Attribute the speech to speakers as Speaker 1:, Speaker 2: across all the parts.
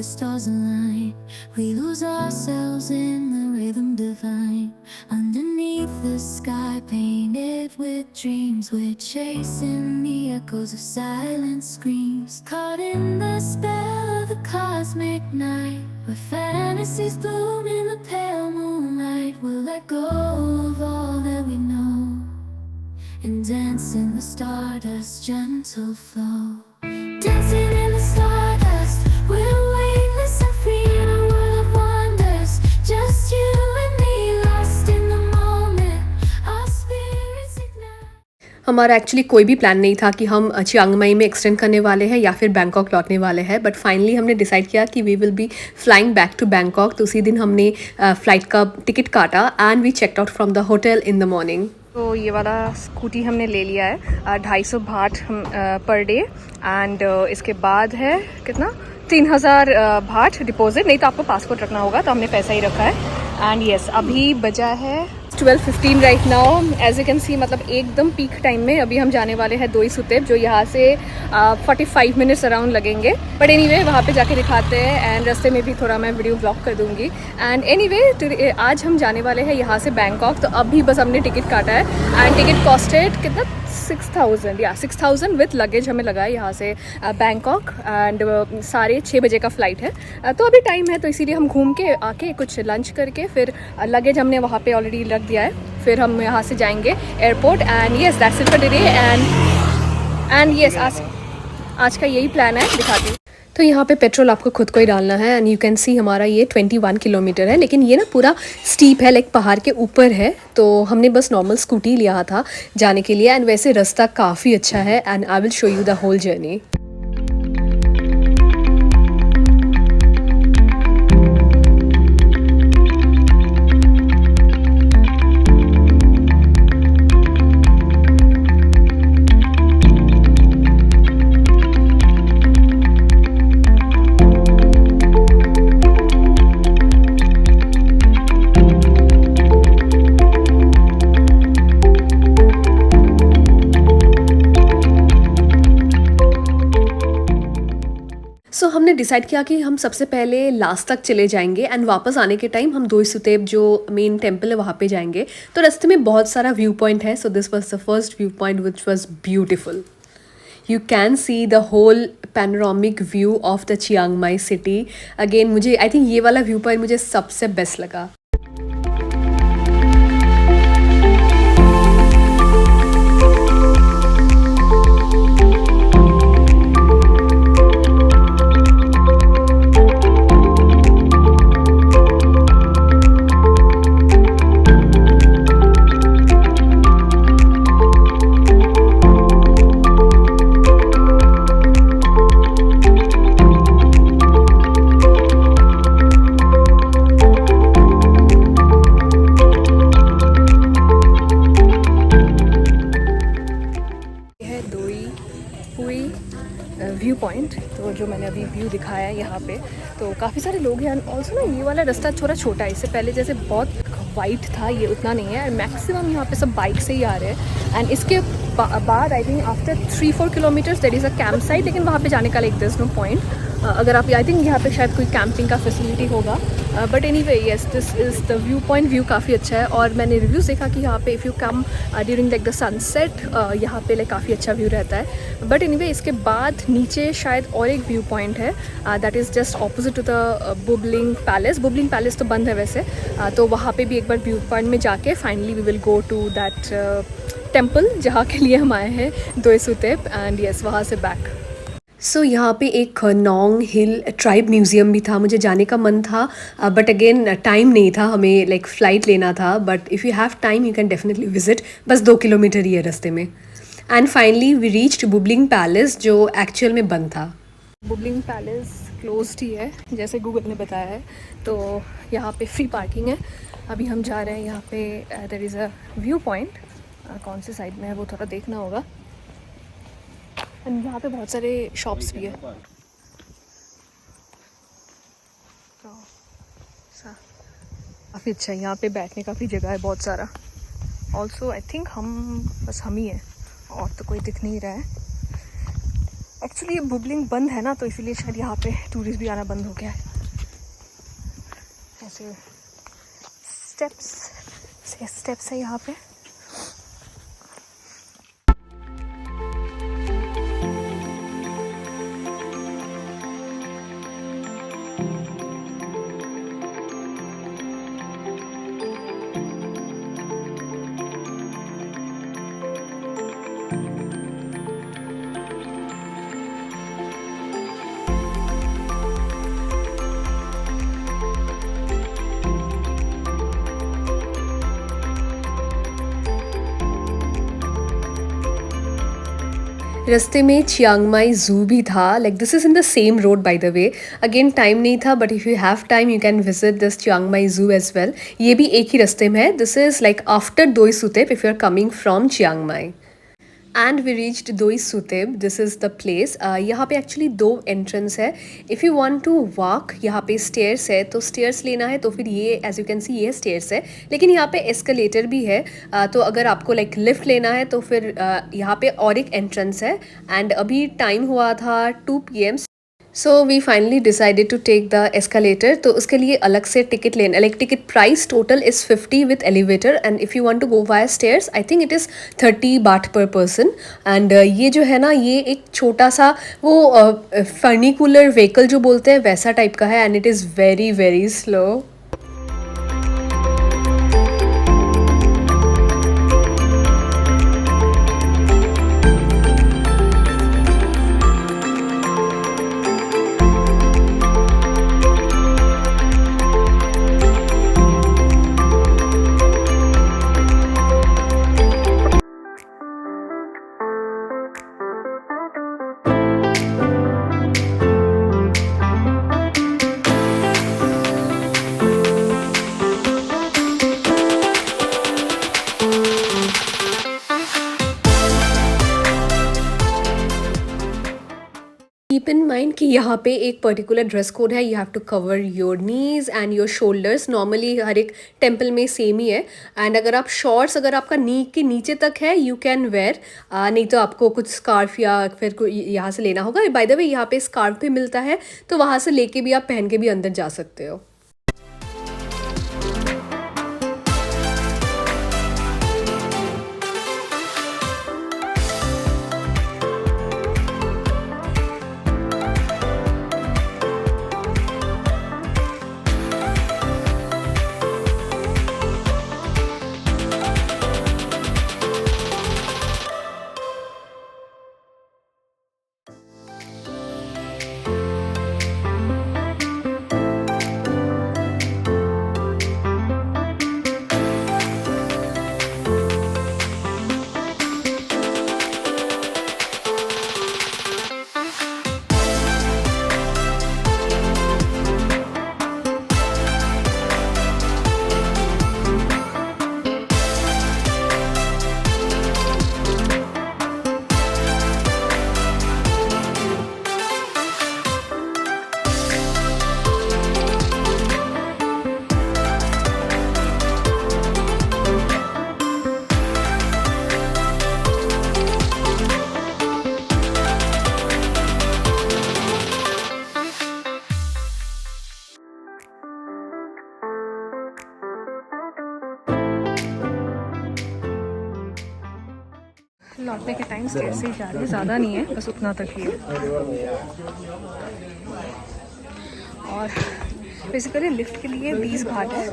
Speaker 1: the stars align. We lose ourselves in the rhythm divine. Underneath the sky painted with dreams, we're chasing the echoes of silent screams. Caught in the spell of the cosmic night, where fantasies bloom in the pale moonlight. We'll let go of all that we know and dance in the stardust's gentle flow. Dancing in the stardust, we're weightless and free in a world of wonders. Just you and me, lost in the moment. Our spirits ignite.
Speaker 2: हमारा actually कोई भी plan नहीं था कि हम Chiang Mai में extend करने वाले हैं या फिर बैंकॉक लौटने वाले हैं, बट फाइनली हमने डिसाइड किया कि we will be flying back to Bangkok. तो उसी दिन हमने फ़्लाइट का टिकट काटा and we checked out from the hotel in the morning. तो ये वाला स्कूटी हमने ले लिया है 250 बाट पर डे एंड इसके बाद है कितना 3000 बाट डिपॉजिट, नहीं तो आपको पासपोर्ट रखना होगा, तो हमने पैसा ही रखा है। एंड येस अभी बजा है 12:15 right now. As you can see मतलब एकदम पीक टाइम में अभी हम जाने वाले हैं दोई सुतेब, जो यहाँ से 45 मिनट्स अराउंड लगेंगे। बट एनीवे वहाँ पे जाके दिखाते हैं एंड रास्ते में भी थोड़ा मैं वीडियो ब्लॉग कर दूँगी। एंड एनीवे आज हम जाने वाले हैं यहाँ से बैंकॉक। तो अभी बस हमने टिकट काटा है एंड टिकट कॉस्टेड कितना 6000 या 6000 विथ लगेज हमें लगा है यहाँ से बैंकॉक। एंड 6:30 बजे का फ़्लाइट है, तो अभी टाइम है, तो इसीलिए हम घूम के आके कुछ लंच करके फिर लगेज हमने वहाँ पे ऑलरेडी रख दिया है, फिर हम यहाँ से जाएंगे airport. And yes that's it for today and yes आज का यही प्लान है, दिखाती हूँ। तो यहाँ पे पेट्रोल आपको खुद को ही डालना है एंड यू कैन सी हमारा ये 21 किलोमीटर है, लेकिन ये ना पूरा स्टीप है, लाइक पहाड़ के ऊपर है। तो हमने बस नॉर्मल स्कूटी लिया था जाने के लिए एंड वैसे रास्ता काफ़ी अच्छा है and I will show you the whole journey. So हमने डिसाइड किया कि हम सबसे पहले लास्ट तक चले जाएंगे एंड वापस आने के टाइम हम दोई सुतेब जो मेन टेम्पल है वहाँ पे जाएंगे। तो रास्ते में बहुत सारा व्यू पॉइंट है, so this was the first view point which was beautiful. You can see the whole panoramic view of the Chiang Mai city. Again मुझे आई थिंक ये वाला व्यू पॉइंट मुझे सबसे बेस्ट लगा। व्यू पॉइंट, तो जो मैंने अभी व्यू दिखाया है यहाँ पे, तो काफ़ी सारे लोग हैं। ऑल्सो ना ये वाला रास्ता थोड़ा छोटा है, इससे पहले जैसे बहुत वाइट था, ये उतना नहीं है। मैक्सिमम यहाँ पे सब बाइक से ही आ रहे हैं एंड इसके बाद I think after 3-4 kilometres there is a camp site, लेकिन वहाँ पे जाने का like there is no point. अगर आप आई थिंक यहाँ पे शायद कोई कैंपिंग का फैसिलिटी होगा, but anyway yes this is the view point. View काफ़ी अच्छा है और मैंने रिव्यूज़ देखा कि यहाँ पे if you come during like the sunset यहाँ पे लाइक काफ़ी अच्छा व्यू रहता है। बट एनीवे इसके बाद नीचे शायद और एक व्यू पॉइंट है that is just opposite to the Bhubing Palace. Bhubing Palace तो बंद है वैसे, तो वहाँ पे भी एक बार व्यू पॉइंट में जाके finally we will go to that temple जहाँ के लिए हम आए हैं दोई सुतेब एंड यस वहाँ से बैक। सो यहाँ पे एक नोंग हिल ट्राइब म्यूज़ियम भी था, मुझे जाने का मन था बट अगेन टाइम नहीं था, हमें लाइक फ़्लाइट लेना था। But if you have time you can definitely visit, बस 2 किलोमीटर ही है रास्ते में। And finally we reached Bhubing Palace जो एक्चुअल में बंद था। बुबलिंग पैलेस क्लोज्ड ही है जैसे गूगल ने बताया है, तो यहाँ पे फ्री पार्किंग है। अभी हम जा रहे हैं यहाँ पे, there is a view point, कौन से साइड में है वो थोड़ा देखना होगा। एंड यहाँ पे बहुत सारे शॉप्स भी है। काफ़ी अच्छा है, यहाँ पे बैठने का भी जगह है बहुत सारा। ऑल्सो आई थिंक हम ही हैं और तो कोई दिख नहीं रहा है। एक्चुअली ये बुबलिंग बंद है ना, तो इसीलिए शायद यहाँ पे टूरिस्ट भी आना बंद हो गया है। ऐसे स्टेप्स है यहाँ पे। रास्ते में चियांग माई ज़ू भी था। Like this is in the same road by the way. Again time नहीं था, but if you have time you can visit this Chiang Mai zoo as well. ये भी एक ही रास्ते में है। This is like after Doi Suthep if you are coming from Chiang Mai. And we reached Doi Suthep, this is the place. यहाँ पे actually 2 entrance है। If you want to walk, यहाँ पे स्टेयर्स है, तो स्टेयर्स लेना है तो फिर ये एज यू कैन सी ये स्टेयर्स है, लेकिन यहाँ पे एस्केलेटर भी है। तो अगर आपको लाइक लिफ्ट लेना है तो फिर यहाँ पे और एक एंट्रेंस है। एंड अभी टाइम हुआ था 2 PM। So we finally decided to take the escalator. तो उसके लिए अलग से टिकट लेना, like ticket price total is 50 with elevator, and if you want to go via stairs I think it is 30 baht पर person. And ये जो है ना, ये एक छोटा सा वो फर्निकुलर व्हीकल जो बोलते हैं वैसा टाइप का है, and it is very very slow. Keep in mind कि यहाँ पे एक पर्टिकुलर ड्रेस कोड है। You have to cover your knees and your shoulders. Normally हर एक टेम्पल में सेम ही है। एंड अगर आप शॉर्ट्स अगर आपका नी के नीचे तक है यू कैन वेयर, नहीं तो आपको कुछ स्कार्फ या फिर यहाँ से लेना होगा। बाय द वे यहाँ पे स्कार्फ भी मिलता है, तो वहाँ से लेके भी आप पहन के भी अंदर जा सकते हो। लौटने के टाइम स्टेयर से ही जा रहे हैं, ज़्यादा नहीं है, बस उतना तक ही है। और बेसिकली लिफ्ट के लिए 20 बात है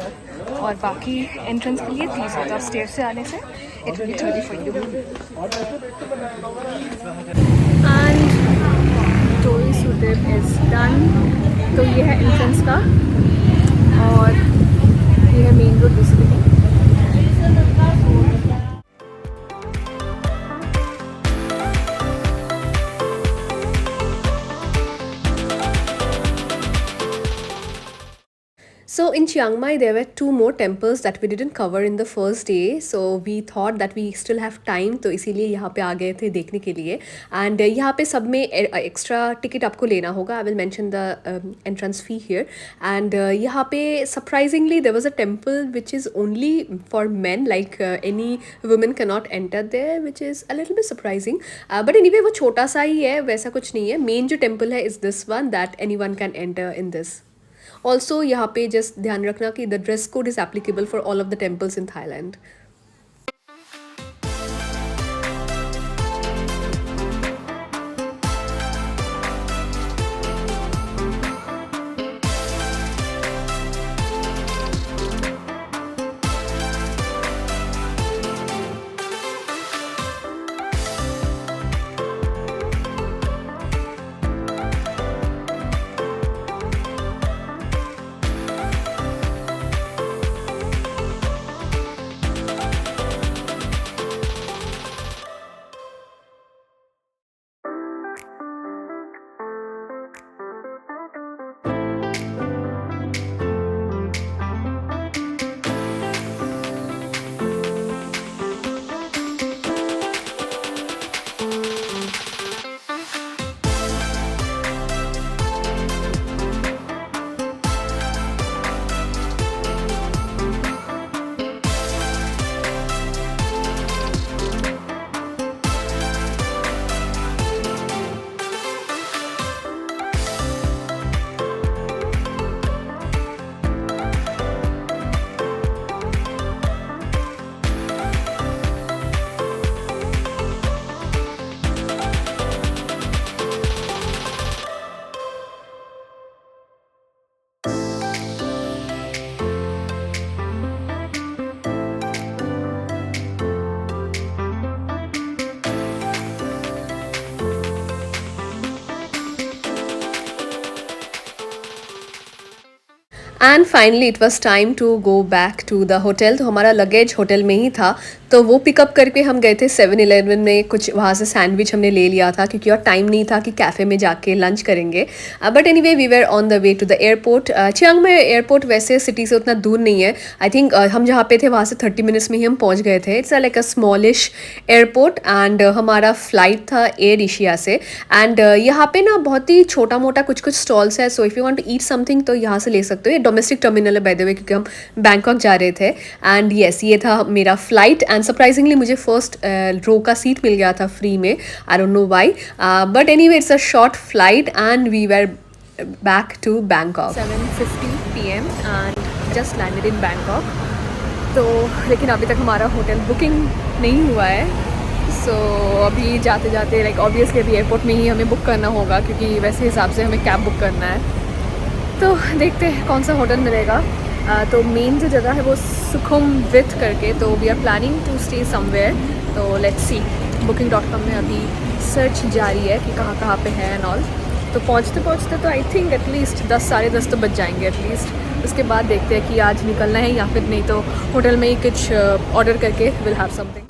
Speaker 2: और बाकी एंट्रेंस के लिए 30 है। तो आप स्टेयर से आने से it will be 30 for you. And दोई सुतेप इज डन। तो ये है एंट्रेंस का और ये है main road basically. So in Chiang Mai, there were two more temples that we didn't cover in the first day. So we thought that we still have time, तो इसीलिए यहाँ पे आ गए थे देखने के लिए. And यहाँ पे सब में extra ticket आपको लेना होगा. I will mention the entrance fee here. And यहाँ पे surprisingly there was a temple which is only for men, like any women cannot enter there, which is a little bit surprising. But anyway वो छोटा सा ही है, वैसा कुछ नहीं है. Main जो temple है is this one that anyone can enter in this. Also यहाँ पे जस्ट ध्यान रखना कि the dress code is applicable for all of the temples in Thailand. And finally it was time to go back to the hotel. तो हमारा luggage hotel में ही था, तो वो पिकअप करके हम गए थे 7-Eleven में. कुछ वहाँ से सैंडविच हमने ले लिया था क्योंकि और टाइम नहीं था कि कैफ़े में जाके लंच करेंगे. But anyway we were on the way to the airport. Chiang Mai airport वैसे सिटी से उतना दूर नहीं है. आई थिंक हम जहाँ पे थे वहाँ से 30 मिनट्स में ही हम पहुँच गए थे. It's like a smallish airport. And हमारा फ्लाइट था एयर एशिया से. एंड यहाँ पे ना बहुत ही छोटा मोटा कुछ कुछ स्टॉल्स है. So if you want to eat something तो यहाँ से ले सकते हो. ये डोमेस्टिक टर्मिनल है बाय द वे, क्योंकि हम बैंकॉक जा रहे थे. एंड येस ये था मेरा फ्लाइट. एंड सरप्राइजिंगली मुझे फर्स्ट रो का सीट मिल गया था फ्री में. I don't know why, but anyway it's a short flight and we were back to Bangkok. 7:50 PM and just landed in Bangkok. तो लेकिन अभी तक हमारा होटल बुकिंग नहीं हुआ है. सो अभी जाते जाते लाइक ऑब्वियसली अभी एयरपोर्ट में ही हमें बुक करना होगा, क्योंकि वैसे हिसाब से हमें कैब बुक करना है. तो देखते हैं कौन सा होटल मिलेगा. तो मेन जो जगह है वो सुखुमवित करके. तो we are planning to stay somewhere. तो लेट्स सी. booking.com में अभी सर्च जारी है कि कहाँ कहाँ पे है एंड ऑल. तो पहुँचते पहुँचते तो आई थिंक एटलीस्ट 10-10:30 तो बज जाएंगे एटलीस्ट. उसके बाद देखते हैं कि आज निकलना है या फिर नहीं तो होटल में ही कुछ ऑर्डर करके will have something.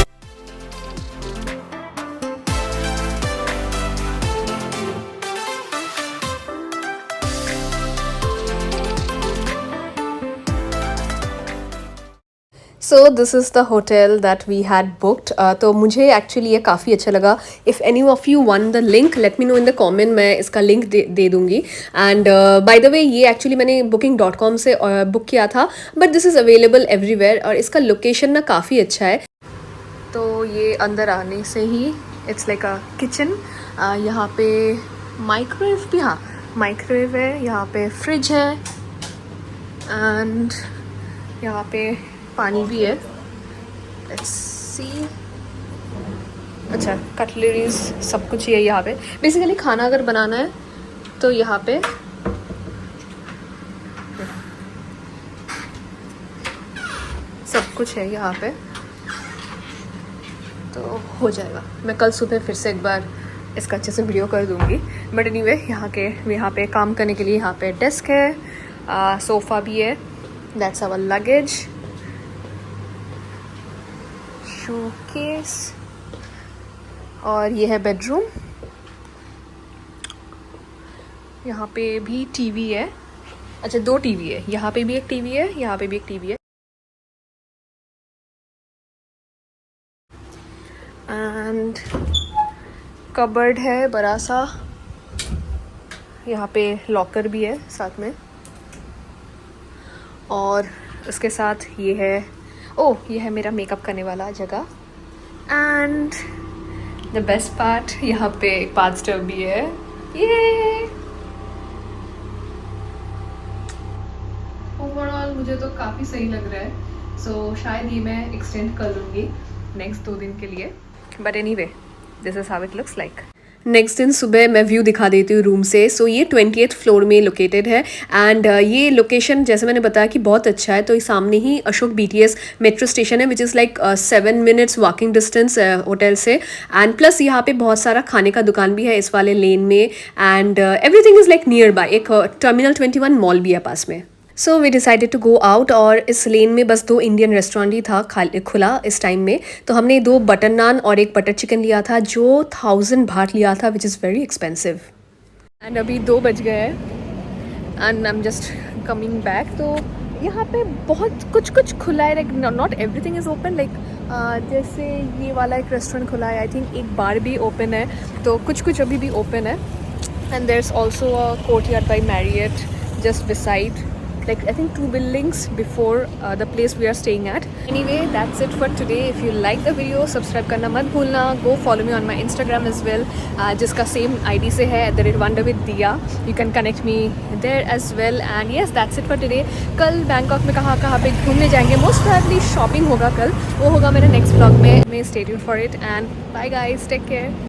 Speaker 2: So this is the hotel that we had booked. तो मुझे एक्चुअली ये काफ़ी अच्छा लगा. If any of you want the link let me know in the comment. मैं इसका लिंक दे दूँगी. एंड बाय द वे ये एक्चुअली मैंने booking.com से बुक किया था, but this is available everywhere. और इसका लोकेशन ना काफ़ी अच्छा है. तो ये अंदर आने से ही इट्स लाइक अ किचन. यहाँ पे माइक्रोवेव भी, हाँ माइक्रोवेव है. यहाँ पे फ्रिज है एंड यहाँ पे पानी भी है. Let's see. अच्छा कटलरीज सब कुछ ही है यहाँ पे. बेसिकली खाना अगर बनाना है तो यहाँ पे सब कुछ है यहाँ पे, तो हो जाएगा. मैं कल सुबह फिर से एक बार इसका अच्छे से वीडियो कर दूँगी. बट एनीवे यहाँ पे काम करने के लिए यहाँ पे डेस्क है, सोफ़ा भी है. That's our luggage. शोकेस. और ये है बेडरूम. यहाँ पे भी टीवी है अच्छा 2 टीवी है, यहाँ पे भी एक टीवी है, यहाँ पे भी एक टीवी है। एंड कबर्ड है बड़ा सा, यहाँ पे लॉकर भी है साथ में, और उसके साथ ये है, ओह ये है मेरा मेकअप करने वाला जगह। एंड द बेस्ट पार्ट, यहाँ पे एक बाथटब भी है। ये ओवरऑल मुझे तो काफ़ी सही लग रहा है, सो शायद ये मैं एक्सटेंड कर लूँगी नेक्स्ट 2 दिन के लिए, but anyway this is how it looks like. Next दिन सुबह मैं व्यू दिखा देती हूँ रूम से। सो ये 20th फ्लोर में लोकेटेड है, एंड ये लोकेशन जैसे मैंने बताया कि बहुत अच्छा है। तो ये सामने ही अशोक BTS मेट्रो स्टेशन है, which is like 7 minutes walking distance hotel से। एंड प्लस यहाँ पे बहुत सारा खाने का दुकान भी है इस वाले लेन में, and everything is like nearby. एक टर्मिनल 21 मॉल भी है पास में। So we decided to go out, और इस लेन में बस 2 इंडियन रेस्टोरेंट ही था खुला इस टाइम में। तो हमने 2 बटर नान और 1 बटर चिकन लिया था, जो 1000 बाht लिया था, which is very expensive. And अभी 2 बज गए हैं and I am just coming back. तो यहाँ पे बहुत कुछ खुला है, like not everything is open. Like जैसे ये वाला एक रेस्टोरेंट खुला है, आई थिंक एक बार भी ओपन है, तो कुछ अभी भी ओपन है। And there is also a Courtyard by Marriott just beside, like I think 2 buildings before the place we are staying at. Anyway, that's it for today. If you like the video, subscribe करना मत भूलना. Go follow me on my Instagram as well, जिसका same ID से है @wonderwithdiya. You can connect me there as well. And yes, that's it for today. कल Bangkok में कहाँ पे घूमने जाएंगे, most probably shopping होगा कल, वो होगा मेरे next vlog में. Stay tuned for it and bye guys, take care.